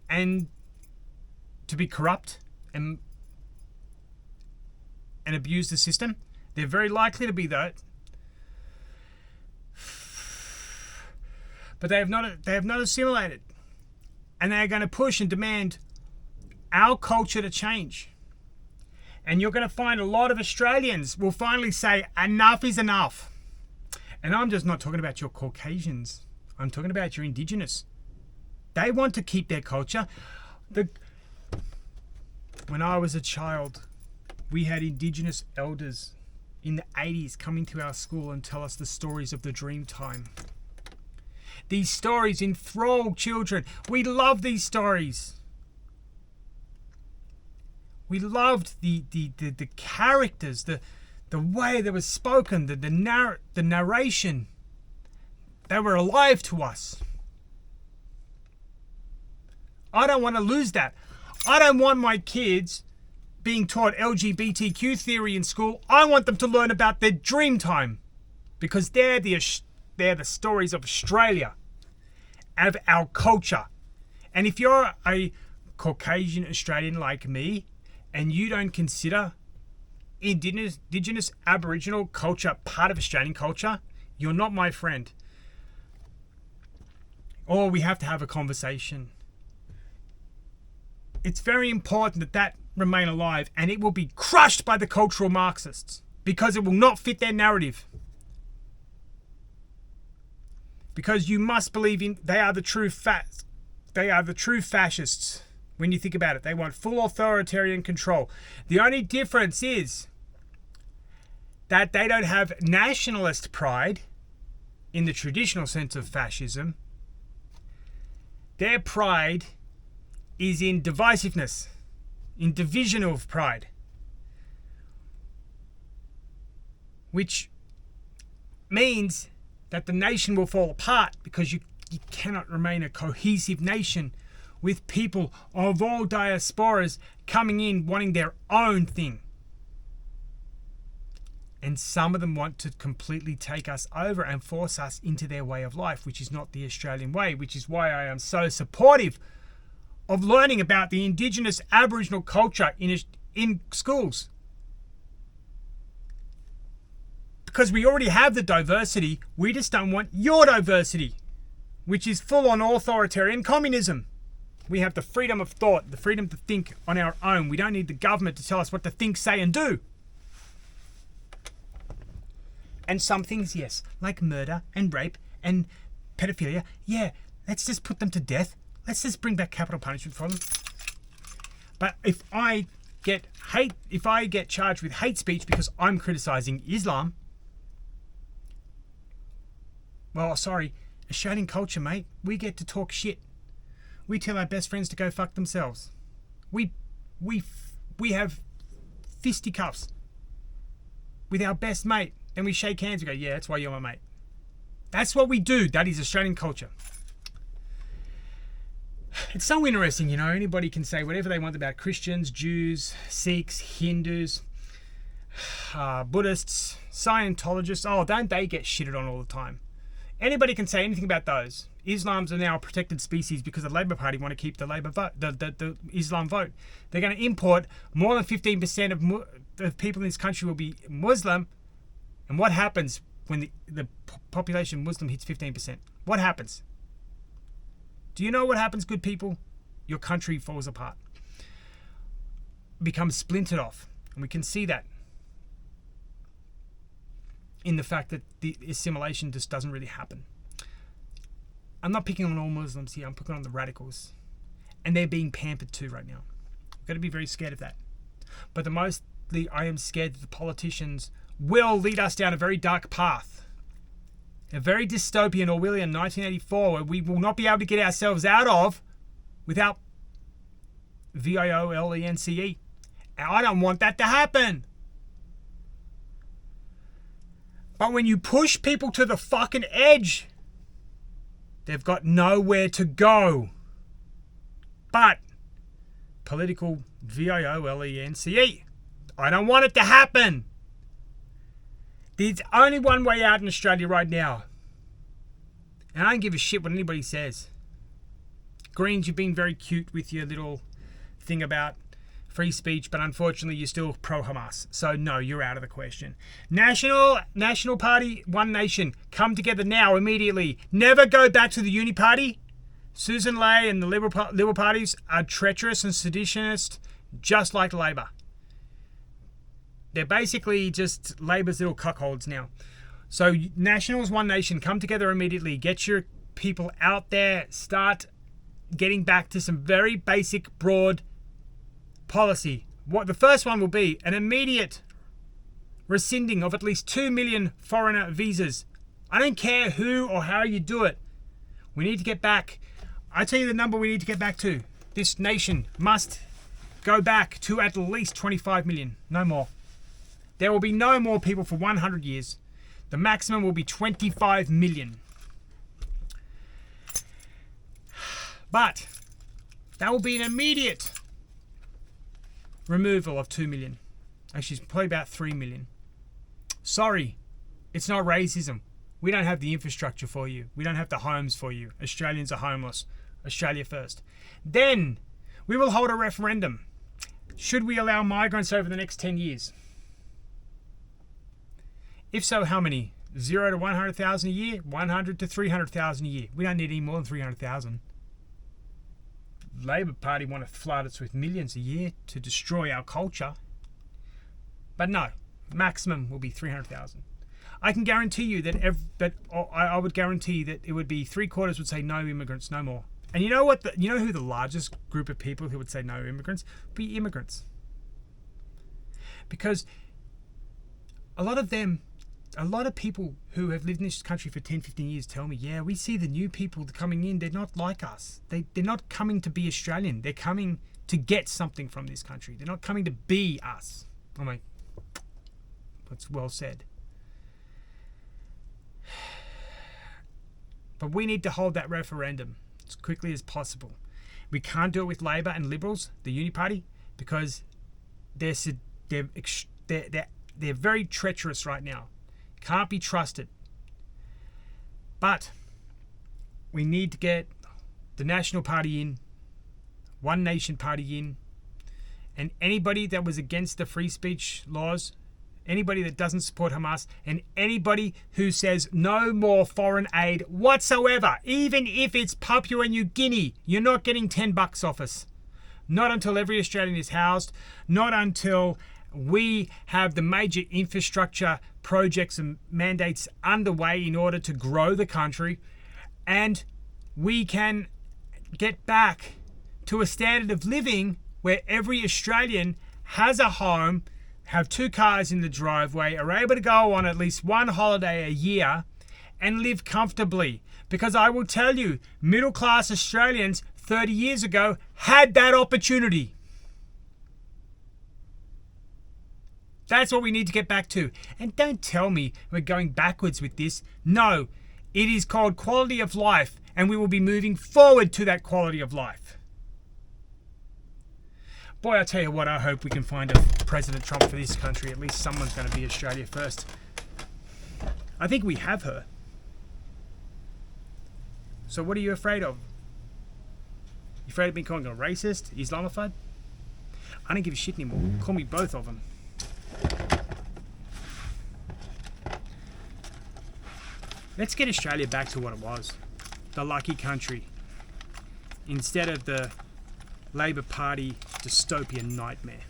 and to be corrupt and abuse the system. They're very likely to be that. But they have not assimilated. And they are going to push and demand our culture to change. And you're going to find a lot of Australians will finally say, enough is enough. And I'm just not talking about your Caucasians. I'm talking about your Indigenous. They want to keep their culture. When I was a child, we had Indigenous elders in the 80s coming to our school and tell us the stories of the Dreamtime. These stories enthrall children. We love these stories. We loved the characters, the way that was spoken, the narration. They were alive to us. I don't want to lose that. I don't want my kids being taught LGBTQ theory in school. I want them to learn about their Dreamtime, because they're the stories of Australia, of our culture. And if you're a Caucasian Australian like me, and you don't consider Indigenous Aboriginal culture part of Australian culture, you're not my friend. Or we have to have a conversation. It's very important that remain alive, and it will be crushed by the cultural Marxists because it will not fit their narrative. Because you must believe they are the true fascists. When you think about it, they want full authoritarian control. The only difference is that they don't have nationalist pride in the traditional sense of fascism. Their pride is in divisiveness, in division of pride, which means that the nation will fall apart, because you cannot remain a cohesive nation with people of all diasporas coming in wanting their own thing. And some of them want to completely take us over and force us into their way of life, which is not the Australian way, which is why I am so supportive of learning about the Indigenous Aboriginal culture in schools. Because we already have the diversity, we just don't want your diversity, which is full-on authoritarian communism. We have the freedom of thought, the freedom to think on our own. We don't need the government to tell us what to think, say, and do. And some things, yes, like murder and rape and pedophilia, yeah, let's just put them to death. Let's just bring back capital punishment for them. But if I get charged with hate speech because I'm criticizing Islam, well, sorry, Australian culture, mate, we get to talk shit. We tell our best friends to go fuck themselves. We have fisticuffs with our best mate. Then we shake hands and go, yeah, that's why you're my mate. That's what we do. That is Australian culture. It's so interesting, you know. Anybody can say whatever they want about Christians, Jews, Sikhs, Hindus, Buddhists, Scientologists. Oh, don't they get shitted on all the time? Anybody can say anything about those. Islam's are now a protected species because the Labor Party want to keep the Labor vote, the Islam vote. They're going to import more than 15% of people in this country will be Muslim. And what happens when the population Muslim hits 15%? What happens? Do you know what happens, good people? Your country falls apart. Becomes splintered off. And we can see that in the fact that the assimilation just doesn't really happen. I'm not picking on all Muslims here. I'm picking on the radicals. And they're being pampered too right now. I've got to be very scared of that. But I am scared that the politicians will lead us down a very dark path. A very dystopian Orwellian 1984 where we will not be able to get ourselves out of without violence. And I don't want that to happen. But when you push people to the fucking edge, they've got nowhere to go. But political violence. I don't want it to happen. There's only one way out in Australia right now. And I don't give a shit what anybody says. Greens, you've been very cute with your little thing about free speech, but unfortunately you're still pro-Hamas. So no, you're out of the question. National Party, One Nation, come together now, immediately. Never go back to the Uni Party. Susan Ley and the Liberal parties are treacherous and seditionist, just like Labor. They're basically just Labor's little cuckolds now. So Nationals, One Nation, come together immediately. Get your people out there. Start getting back to some very basic, broad policy. What the first one will be an immediate rescinding of at least 2 million foreigner visas. I don't care who or how you do it. We need to get back. I tell you the number we need to get back to. This nation must go back to at least 25 million. No more. There will be no more people for 100 years. The maximum will be 25 million. But that will be an immediate removal of 2 million. Actually, it's probably about 3 million. Sorry, it's not racism. We don't have the infrastructure for you. We don't have the homes for you. Australians are homeless. Australia first. Then we will hold a referendum. Should we allow migrants over the next 10 years? If so, how many? 0 to 100,000 a year? 100 to 300,000 a year. We don't need any more than 300,000. Labor Party want to flood us with millions a year to destroy our culture. But no, maximum will be 300,000. I can guarantee you that I would guarantee that it would be 3/4 would say no immigrants, no more. And you know what? You know who the largest group of people who would say no immigrants? Be immigrants. Because a lot of people who have lived in this country for 10, 15 years tell me, yeah, we see the new people coming in. They're not like us. They're not coming to be Australian. They're coming to get something from this country. They're not coming to be us. I'm like, that's well said. But we need to hold that referendum as quickly as possible. We can't do it with Labor and Liberals, the Uni Party, because they're very treacherous right now. Can't be trusted. But we need to get the National Party in, One Nation Party in, and anybody that was against the free speech laws, anybody that doesn't support Hamas, and anybody who says no more foreign aid whatsoever, even if it's Papua New Guinea, you're not getting $10 off us. Not until every Australian is housed, not until we have the major infrastructure projects and mandates underway in order to grow the country, and we can get back to a standard of living where every Australian has a home, have 2 cars in the driveway, are able to go on at least one holiday a year and live comfortably. Because I will tell you, middle-class Australians 30 years ago had that opportunity. That's what we need to get back to. And don't tell me we're going backwards with this. No, it is called quality of life, and we will be moving forward to that quality of life. Boy, I tell you what, I hope we can find a President Trump for this country. At least someone's going to be Australia first. I think we have her. So what are you afraid of? You afraid of being called a racist, Islamophobe? I don't give a shit anymore. Call me both of them. Let's get Australia back to what it was. The lucky country. Instead of the Labor Party dystopian nightmare.